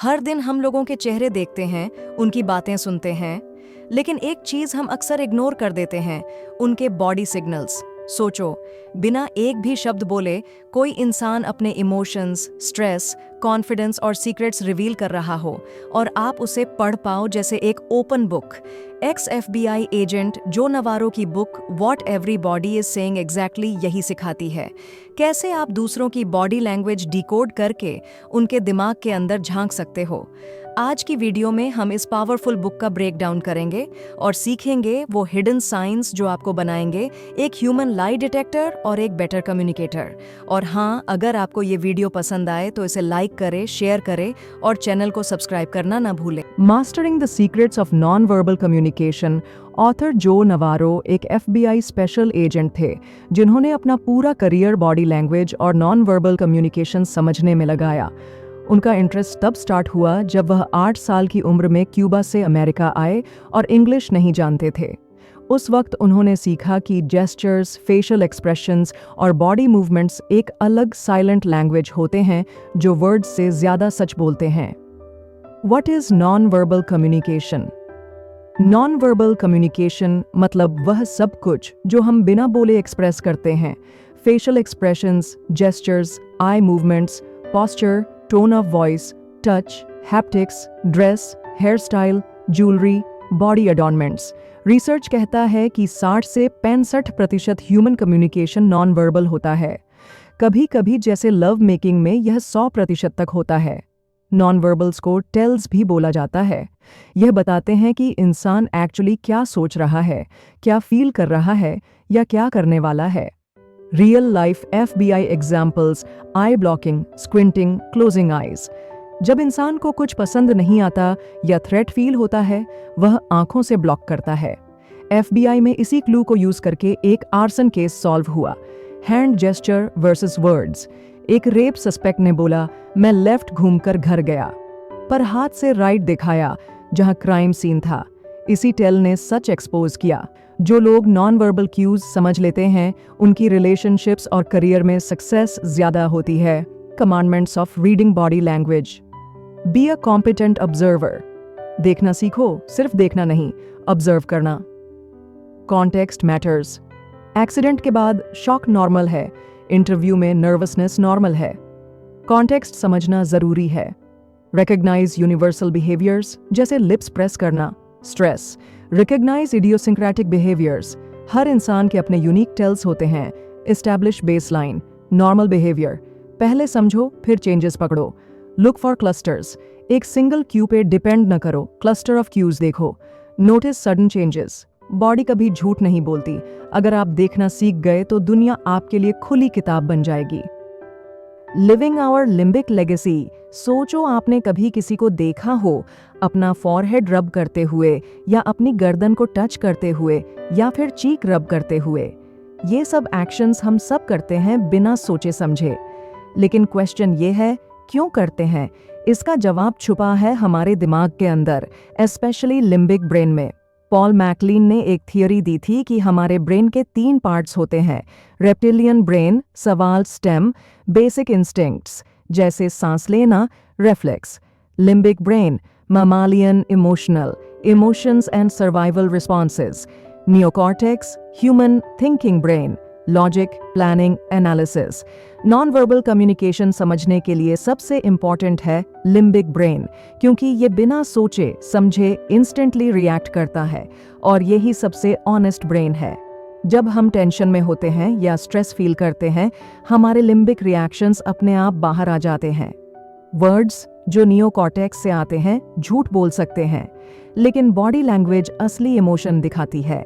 हर दिन हम लोगों के चेहरे देखते हैं, उनकी बातें सुनते हैं, लेकिन एक चीज हम अक्सर इग्नोर कर देते हैं, उनके बॉडी सिग्नल्स। सोचो, बिना एक भी शब्द बोले कोई इंसान अपने इमोशंस, स्ट्रेस, कॉन्फिडेंस और सीक्रेट्स रिवील कर रहा हो और आप उसे पढ़ पाओ जैसे एक open book. X FBI agent जो नवारो की book what everybody is saying exactly यही सिखाती है। कैसे आप दूसरों की बॉडी लैंग्वेज डिकोड करके उनके दिमाग के अंदर झांक सकते हो। आज की वीडियो में हम इस पावरफुल बुक का ब्रेक डाउन करेंगे और सीखेंगे वो हिडन साइंस जो आपको बनाएंगे एक ह्यूमन लाई डिटेक्टर और एक बेटर कम्युनिकेटर। और हाँ, अगर आपको ये वीडियो पसंद आए तो इसे लाइक करें, शेयर करें और चैनल को सब्सक्राइब करना ना भूलें। Mastering the secrets of non verbal communication. Author जो नवारो एक FBI स्पेशल एजेंट थे जिन्होंने अपना पूरा करियर बॉडी लैंग्वेज और नॉन वर्बल कम्युनिकेशन समझने में लगाया। उनका इंटरेस्ट तब स्टार्ट हुआ जब वह 8 साल की उम्र में क्यूबा से अमेरिका आए और इंग्लिश नहीं जानते थे। उस वक्त उन्होंने सीखा कि जेस्चर्स, फेशियल एक्सप्रेशंस और बॉडी मूवमेंट्स एक अलग साइलेंट लैंग्वेज होते हैं जो वर्ड्स से ज़्यादा सच बोलते हैं। What is non verbal communication? Non verbal communication मतलब वह सब कुछ जो हम बिना बोले एक्सप्रेस करते हैं। Facial expressions, gestures, eye movements, posture, tone of voice, touch, haptics, dress, hair style, jewellery, body adornments. Research कहता है कि 60 से 65% ह्यूमन कम्युनिकेशन नॉन वर्बल होता है। कभी कभी जैसे लव मेकिंग में यह 100% तक होता है। नॉन वर्बल्स को टेल्स भी बोला जाता है। यह बताते हैं कि इंसान एक्चुअली क्या सोच रहा है, क्या फील कर रहा है या क्या करने वाला है। रियल लाइफ FBI एग्जाम्पल्स: आई ब्लॉकिंग, स्क्विंटिंग, क्लोजिंग आईज। जब इंसान को कुछ पसंद नहीं आता या थ्रेट फील होता है, वह आंखों से ब्लॉक करता है। FBI में इसी क्लू को यूज करके एक आर्सन केस सॉल्व हुआ। Hand gesture versus words. एक रेप सस्पेक्ट ने बोला, मैं लेफ्ट घूमकर घर गया, पर हाथ से राइट दिखाया जहां क्राइम सीन था। इसी टेल ने सच एक्सपोज किया। जो लोग नॉन वर्बल क्यूज समझ लेते हैं, उनकी रिलेशनशिप्स और करियर में सक्सेस ज्यादा होती है। Commandments of reading body language. Be a competent observer. देखना सीखो, सिर्फ देखना नहीं, ऑब्जर्व करना। Context matters. एक्सीडेंट के बाद शॉक नॉर्मल है, इंटरव्यू में नर्वसनेस नॉर्मल है। कॉन्टेक्स्ट समझना जरूरी है। रिकॉग्नाइज यूनिवर्सल बिहेवियर्स जैसे लिप्स प्रेस करना। स्ट्रेस। Recognise idiosyncratic behaviours. हर इंसान के अपने यूनिक टेल्स होते हैं। Establish baseline. Normal behaviour. पहले समझो फिर चेंजेस पकड़ो। Look for clusters. एक सिंगल क्यू पे डिपेंड न करो, क्लस्टर ऑफ क्यूज देखो। Notice sudden changes. बॉडी कभी झूठ नहीं बोलती। अगर आप देखना सीख गए तो दुनिया आपके लिए खुली किताब बन जाएगी। Living our limbic legacy. सोचो, आपने कभी किसी को देखा हो अपना फॉरहेड रब करते हुए या अपनी गर्दन को टच करते हुए या फिर चीक रब करते हुए। ये सब एक्शंस हम सब करते हैं बिना सोचे समझे। लेकिन क्वेश्चन ये है, क्यों करते हैं? इसका जवाब छुपा है हमारे दिमाग के अंदर, स्पेशली लिम्बिक ब्रेन में। पॉल मैकलीन ने एक थियोरी दी थी कि हमारे ब्रेन के 3 पार्ट्स होते हैं: रेप्टिलियन ब्रेन, सवाल स्टेम, बेसिक इंस्टिंक्ट्स जैसे सांस लेना, reflex. Limbic brain, mammalian emotional, emotions and survival responses. Neocortex, human thinking brain, logic, planning, analysis. Non verbal communication समझने के लिए सबसे इंपॉर्टेंट है लिम्बिक ब्रेन, क्योंकि ये बिना सोचे समझे इंस्टेंटली रिएक्ट करता है और यही सबसे ऑनेस्ट ब्रेन है। जब हम टेंशन में होते हैं या स्ट्रेस फील करते हैं, हमारे लिम्बिक रिएक्शंस अपने आप बाहर आ जाते हैं। वर्ड्स जो नियोकॉर्टेक्स से आते हैं झूठ बोल सकते हैं, लेकिन बॉडी लैंग्वेज असली इमोशन दिखाती है।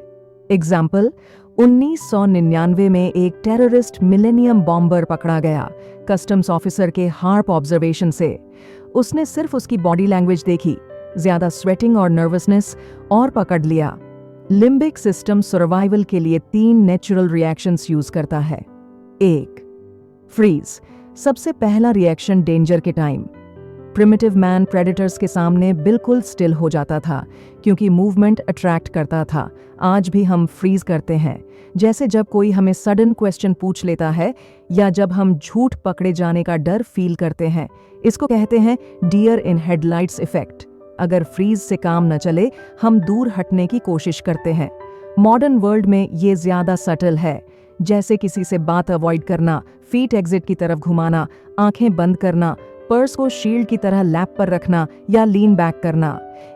एग्जाम्पल, 1999 में एक टेररिस्ट मिलेनियम बॉम्बर पकड़ा गया कस्टम्स ऑफिसर के हार्प ऑब्जर्वेशन से। उसने सिर्फ उसकी बॉडी लैंग्वेज देखी, ज्यादा स्वेटिंग और नर्वसनेस, और पकड़ लिया। लिम्बिक सिस्टम सर्वाइवल के लिए 3 नेचुरल रिएक्शंस यूज करता है। 1. फ्रीज। सबसे पहला रिएक्शन डेंजर के टाइम। प्रिमिटिव मैन प्रेडेटर्स के सामने बिल्कुल स्टिल हो जाता था क्योंकि मूवमेंट अट्रैक्ट करता था। आज भी हम फ्रीज करते हैं, जैसे जब कोई हमें सडन क्वेश्चन पूछ लेता है या जब हम झूठ पकड़े जाने का डर फील करते हैं। इसको कहते हैं डियर इन हेडलाइट्स इफेक्ट। अगर फ्रीज से काम न चले, हम दूर हटने की कोशिश करते हैं। मॉडर्न वर्ल्ड में ये ज्यादा सटल है, जैसे किसी से बात अवॉइड करना, फीट एग्जिट की तरफ घुमाना, आंखें बंद करना, पर्स को शील्ड की तरह लैप पर रखना या लीन बैक करना।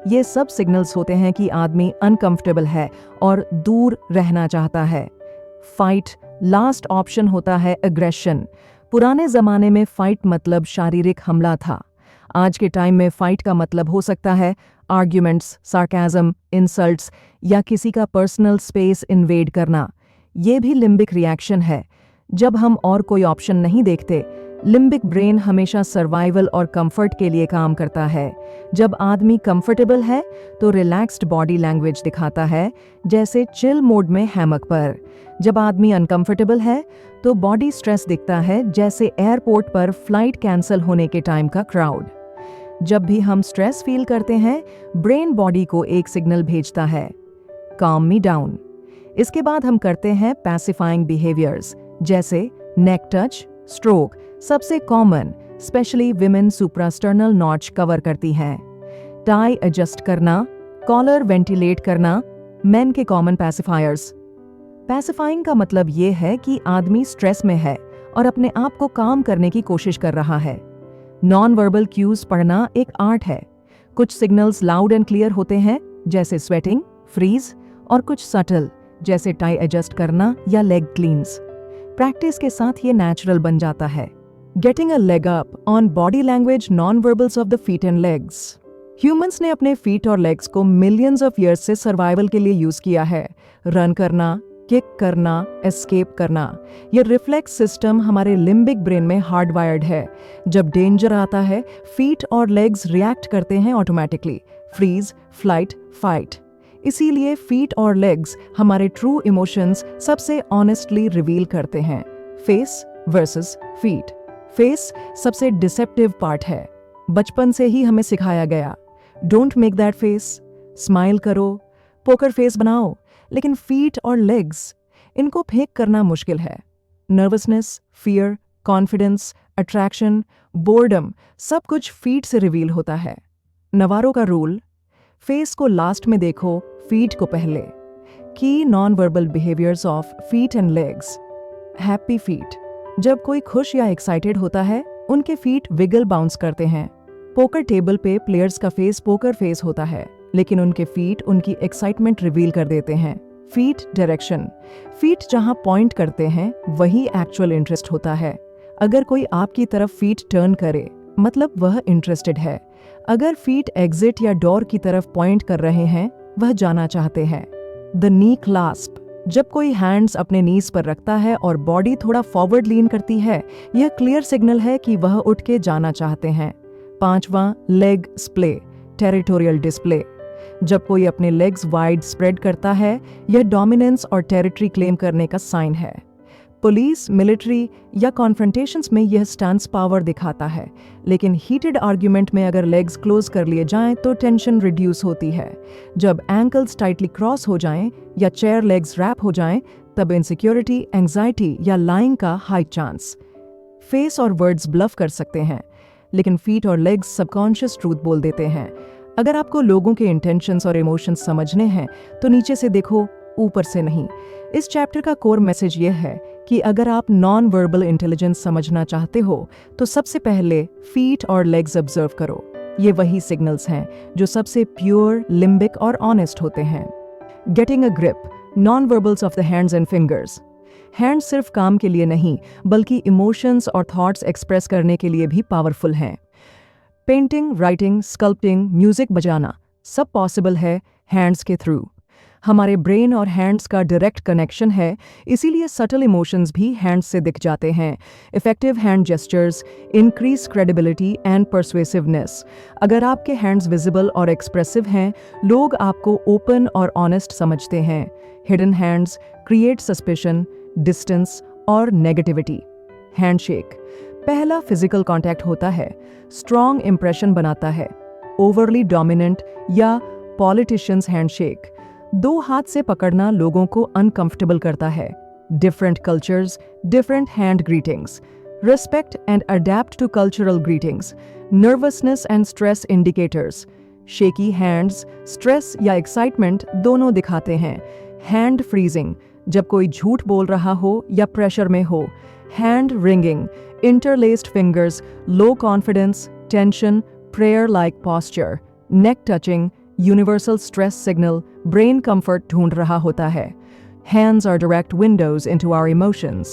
ये सब सिग्नल्स होते हैं कि आदमी अनकंफर्टेबल है और दूर रहना चाहता है। फाइट लास्ट ऑप्शन होता है एग्रेशन। पुराने जमाने में फाइट मतलब शारीरिक हमला था। आज के टाइम में फाइट का मतलब हो सकता है आर्ग्यूमेंट्स, सार्काज्म, इंसल्ट्स या किसी का पर्सनल स्पेस इन्वेड करना। ये भी लिम्बिक रिएक्शन है। जब हम और कोई ऑप्शन नहीं देखते, लिम्बिक ब्रेन हमेशा सर्वाइवल और कंफर्ट के लिए काम करता है। जब आदमी कंफर्टेबल है तो रिलैक्स्ड बॉडी लैंग्वेज दिखाता है, जैसे चिल मोड में हैमक पर। जब आदमी अनकंफर्टेबल है तो बॉडी स्ट्रेस दिखता है, जैसे एयरपोर्ट पर फ्लाइट कैंसिल होने के टाइम का क्राउड। जब भी हम स्ट्रेस फील करते हैं, ब्रेन बॉडी को एक सिग्नल भेजता है, काम मी डाउन। इसके बाद हम करते हैं पैसिफाइंग बिहेवियर्स, जैसे नेक टच, स्ट्रोक सबसे common, specially women suprasternal notch cover करती हैं। टाई एडजस्ट करना, कॉलर वेंटिलेट करना, मेन के कॉमन पैसिफायर्स। पैसिफाइंग का मतलब ये है कि आदमी स्ट्रेस में है और अपने आप को काम करने की कोशिश कर रहा है। नॉन वर्बल क्यूज पढ़ना एक आर्ट है। कुछ सिग्नल्स लाउड एंड क्लियर होते हैं, जैसे स्वेटिंग, फ्रीज, और कुछ सटल, जैसे टाई एडजस्ट करना या लेग क्लींस। प्रैक्टिस के साथ ये नेचुरल बन जाता है। Getting a leg up on body language non verbals of the feet and legs. Humans ने अपने फीट और लेग्स को मिलियंस ऑफ ईयर्स से सर्वाइवल के लिए यूज किया है। रन करना, किक करना, एस्केप करना, ये रिफ्लेक्स सिस्टम हमारे लिम्बिक ब्रेन में हार्डवायर्ड है। जब डेंजर आता है, फीट और लेग्स रिएक्ट करते हैं ऑटोमेटिकली, फ्रीज, फ्लाइट, फाइट। इसीलिए फीट और लेग्स हमारे ट्रू इमोशंस सबसे ऑनेस्टली रिवील करते हैं। Face versus feet. फेस सबसे डिसेप्टिव पार्ट है। बचपन से ही हमें सिखाया गया, don't make that face, smile करो, पोकर फेस बनाओ। लेकिन फीट और लेग्स, इनको फेक करना मुश्किल है। Nervousness, fear, confidence, attraction, boredom, सब कुछ फीट से रिवील होता है। नवारो का रूल, फेस को लास्ट में देखो, फीट को पहले। की non verbal behaviours of feet and legs. Happy feet, जब कोई खुश या एक्साइटेड होता है, उनके फीट विगल बाउंस करते हैं। पोकर टेबल पे प्लेयर्स का फेस पोकर फेस होता है, लेकिन उनके फीट उनकी एक्साइटमेंट रिवील कर देते हैं। फीट डायरेक्शन, फीट जहां पॉइंट करते हैं वही एक्चुअल इंटरेस्ट होता है। अगर कोई आपकी तरफ फीट टर्न करे, मतलब वह इंटरेस्टेड है। अगर फीट एग्जिट या डोर की तरफ पॉइंट कर रहे हैं, वह जाना चाहते हैं। द नी क्लास्प, जब कोई हैंड्स अपने नीज पर रखता है और बॉडी थोड़ा फॉरवर्ड लीन करती है, यह क्लियर सिग्नल है कि वह उठ के जाना चाहते हैं। 5वां, लेग स्प्ले, टेरिटोरियल डिस्प्ले। जब कोई अपने लेग्स वाइड स्प्रेड करता है, यह डोमिनेंस और टेरिटरी क्लेम करने का साइन है। पुलिस, मिलिट्री या कॉन्फ्रंटेशंस में यह स्टांस पावर दिखाता है, लेकिन हीटेड आर्ग्यूमेंट में अगर लेग्स क्लोज कर लिए जाएं तो टेंशन रिड्यूस होती है। जब एंकल्स टाइटली क्रॉस हो जाएं या चेयर लेग्स रैप हो जाएं, तब इनसिक्योरिटी, एंजाइटी या लाइंग का हाई चांस। फेस और वर्ड्स ब्लफ कर सकते हैं, लेकिन फीट और लेग्स सबकॉन्शियस ट्रूथ बोल देते हैं। अगर आपको लोगों के इंटेंशंस और इमोशंस समझने हैं, तो नीचे से देखो, ऊपर से नहीं। इस चैप्टर का कोर मैसेज यह है कि अगर आप नॉन वर्बल इंटेलिजेंस समझना चाहते हो, तो सबसे पहले फीट और लेग्स ऑब्जर्व करो। ये वही सिग्नल्स हैं जो सबसे प्योर, लिम्बिक और ऑनेस्ट होते हैं। Getting a grip, non verbals of the hands and fingers. Hands सिर्फ काम के लिए नहीं, बल्कि इमोशंस और थॉट्स एक्सप्रेस करने के लिए भी पावरफुल हैं। पेंटिंग, राइटिंग, स्कल्पटिंग, म्यूजिक बजाना, सब पॉसिबल है हैंड्स के थ्रू। हमारे ब्रेन और हैंड्स का डायरेक्ट कनेक्शन है, इसीलिए सटल इमोशंस भी हैंड्स से दिख जाते हैं। Effective hand gestures increase credibility and persuasiveness. अगर आपके हैंड्स विजिबल और एक्सप्रेसिव हैं, लोग आपको ओपन और ऑनेस्ट समझते हैं। Hidden hands create suspicion, distance और नेगेटिविटी। हैंडशेक, पहला फिजिकल कांटेक्ट होता है, स्ट्रॉन्ग इंप्रेशन बनाता है। ओवरली डोमिनेंट या पॉलिटिशियंस हैंडशेक, दो हाथ से पकड़ना लोगों को अनकंफर्टेबल करता है। Different cultures, different hand greetings, respect and adapt to cultural greetings, nervousness and stress indicators. Shaky hands stress या एक्साइटमेंट दोनों दिखाते हैं। हैंड फ्रीजिंग, जब कोई झूठ बोल रहा हो या प्रेशर में हो। Hand wringing, interlaced fingers, low confidence, tension, prayer like posture. Neck touching, universal stress signal, brain comfort ढूंढ रहा होता है। Hands are direct windows into our emotions.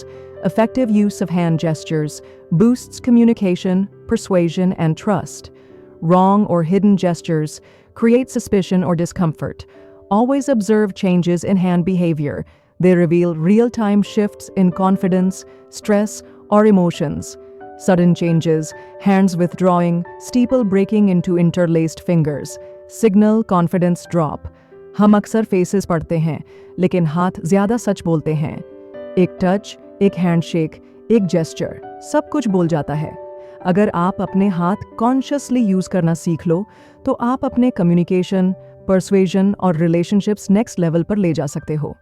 Effective use of hand gestures boosts communication, persuasion, and trust. Wrong or hidden gestures create suspicion or discomfort. Always observe changes in hand behavior. They reveal real-time shifts in confidence, stress, or emotions. Sudden changes, hands withdrawing, steeple breaking into interlaced fingers, signal confidence drop. हम अक्सर faces पढ़ते हैं, लेकिन हाथ ज्यादा सच बोलते हैं। एक टच, एक हैंडशेक, एक जेस्चर, सब कुछ बोल जाता है। अगर आप अपने हाथ कॉन्शियसली यूज करना सीख लो, तो आप अपने कम्युनिकेशन, परसुएजन और रिलेशनशिप्स नेक्स्ट लेवल पर ले जा सकते हो।